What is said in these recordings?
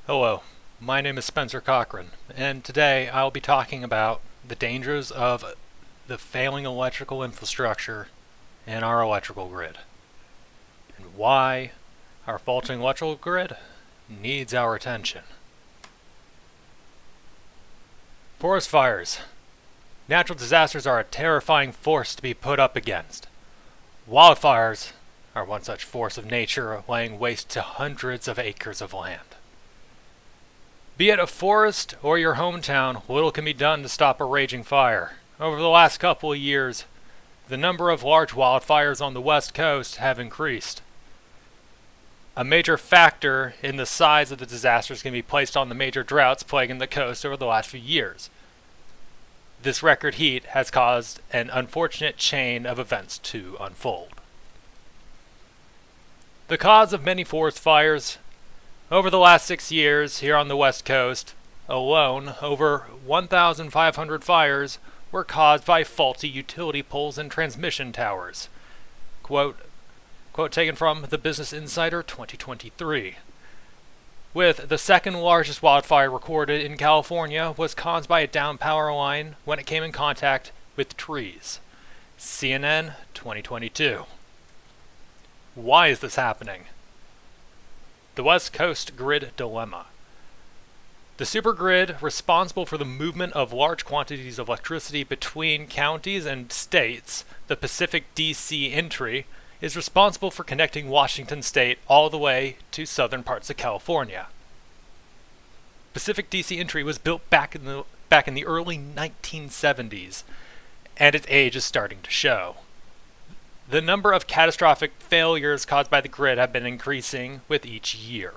Hello, my name is Spencer Cochran, and today I'll be talking about the dangers of the failing electrical infrastructure in our electrical grid, and why our faulting electrical grid needs our attention. Forest fires. Natural disasters are a terrifying force to be put up against. Wildfires are one such force of nature, laying waste to hundreds of acres of land. Be it a forest or your hometown, little can be done to stop a raging fire. Over the last couple of years, the number of large wildfires on the West Coast have increased. A major factor in the size of the disasters can be placed on the major droughts plaguing the coast over the last few years. This record heat has caused an unfortunate chain of events to unfold. The cause of many forest fires. Over the last 6 years, here on the West Coast alone, over 1,500 fires were caused by faulty utility poles and transmission towers. Quote taken from the Business Insider 2023. With the second largest wildfire recorded in California was caused by a downed power line when it came in contact with trees. CNN 2022. Why is this happening? The West Coast Grid Dilemma. The supergrid, responsible for the movement of large quantities of electricity between counties and states, the Pacific DC entry, is responsible for connecting Washington State all the way to southern parts of California. Pacific DC entry was built back in the early 1970s, and its age is starting to show. The number of catastrophic failures caused by the grid have been increasing with each year.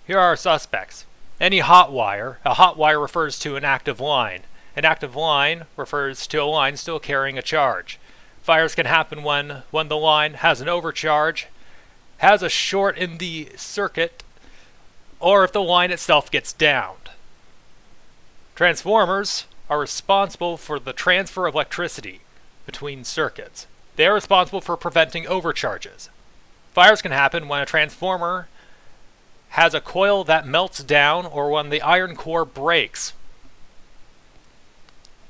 Here are our suspects. Any hot wire. A hot wire refers to an active line. An active line refers to a line still carrying a charge. Fires can happen when the line has an overcharge, has a short in the circuit, or if the line itself gets downed. Transformers are responsible for the transfer of electricity between circuits. They are responsible for preventing overcharges. Fires can happen when a transformer has a coil that melts down or when the iron core breaks.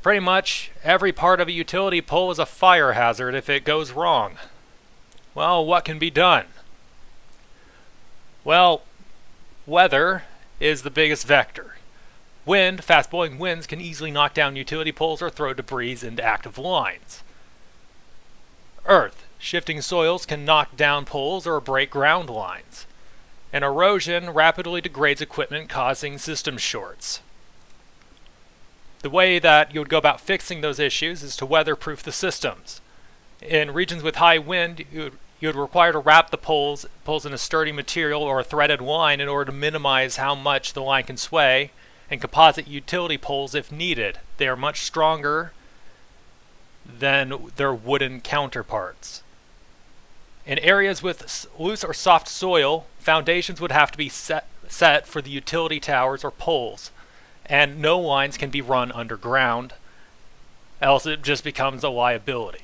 Pretty much every part of a utility pole is a fire hazard if it goes wrong. Well, what can be done? Well, weather is the biggest vector. Wind, fast-blowing winds can easily knock down utility poles or throw debris into active lines. Earth, shifting soils can knock down poles or break ground lines. And erosion rapidly degrades equipment, causing system shorts. The way that you would go about fixing those issues is to weatherproof the systems. In regions with high wind, you would require to wrap the poles in a sturdy material or a threaded line in order to minimize how much the line can sway, and composite utility poles if needed. They are much stronger than their wooden counterparts. In areas with loose or soft soil, foundations would have to be set for the utility towers or poles, and no lines can be run underground, else it just becomes a liability.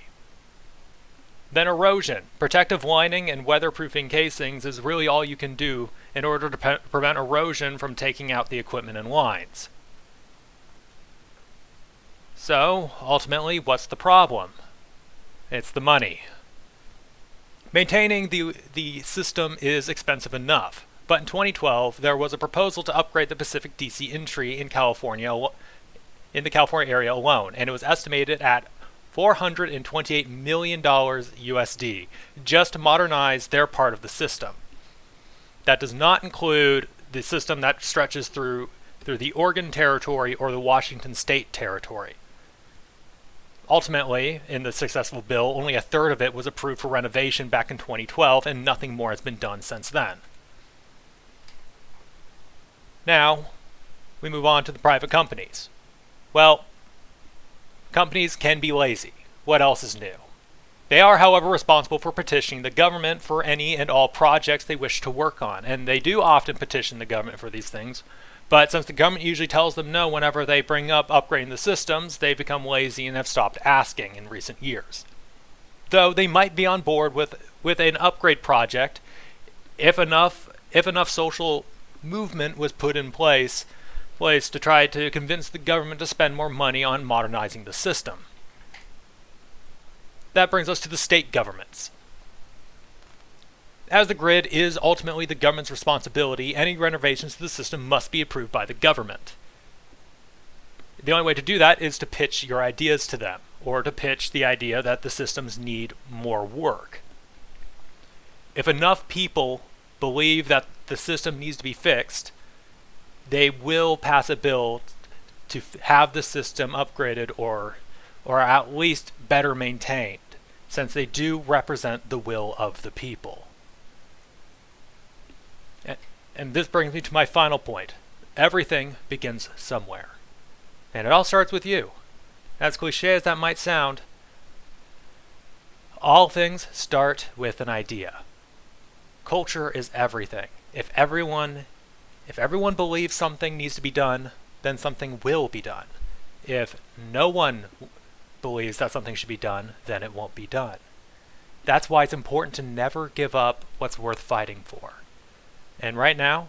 Then erosion. Protective lining and weatherproofing casings is really all you can do in order to prevent erosion from taking out the equipment and lines. So, ultimately, what's the problem? It's the money. Maintaining the system is expensive enough, but in 2012 there was a proposal to upgrade the Pacific DC entry in the California area alone, and it was estimated at $428 million USD just to modernize their part of the system. That does not include the system that stretches through the Oregon Territory or the Washington State Territory. Ultimately, in the successful bill, only a third of it was approved for renovation back in 2012, and nothing more has been done since then. Now, we move on to the private companies. Well, companies can be lazy. What else is new? They are, however, responsible for petitioning the government for any and all projects they wish to work on, and they do often petition the government for these things, but since the government usually tells them no whenever they bring up upgrading the systems, they become lazy and have stopped asking in recent years. Though they might be on board with an upgrade project if enough social movement was put in place to try to convince the government to spend more money on modernizing the system. That brings us to the state governments. As the grid is ultimately the government's responsibility, any renovations to the system must be approved by the government. The only way to do that is to pitch your ideas to them, or to pitch the idea that the systems need more work. If enough people believe that the system needs to be fixed, they will pass a bill to have the system upgraded or at least better maintained, since they do represent the will of the people. And this brings me to my final point. Everything begins somewhere. And it all starts with you. As cliche as that might sound, all things start with an idea. Culture is everything. If everyone believes something needs to be done, then something will be done. If no one believes that something should be done, then it won't be done. That's why it's important to never give up what's worth fighting for. And right now,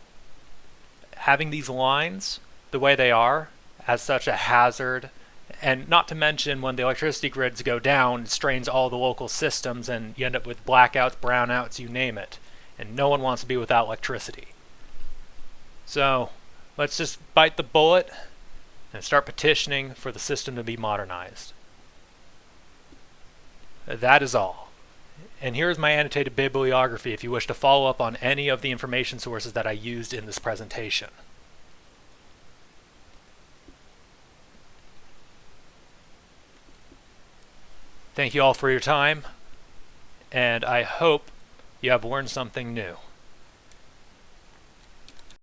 having these lines the way they are, as such a hazard, and not to mention when the electricity grids go down, it strains all the local systems and you end up with blackouts, brownouts, you name it. And no one wants to be without electricity. So, let's just bite the bullet and start petitioning for the system to be modernized. That is all. And here is my annotated bibliography if you wish to follow up on any of the information sources that I used in this presentation. Thank you all for your time, and I hope you have learned something new.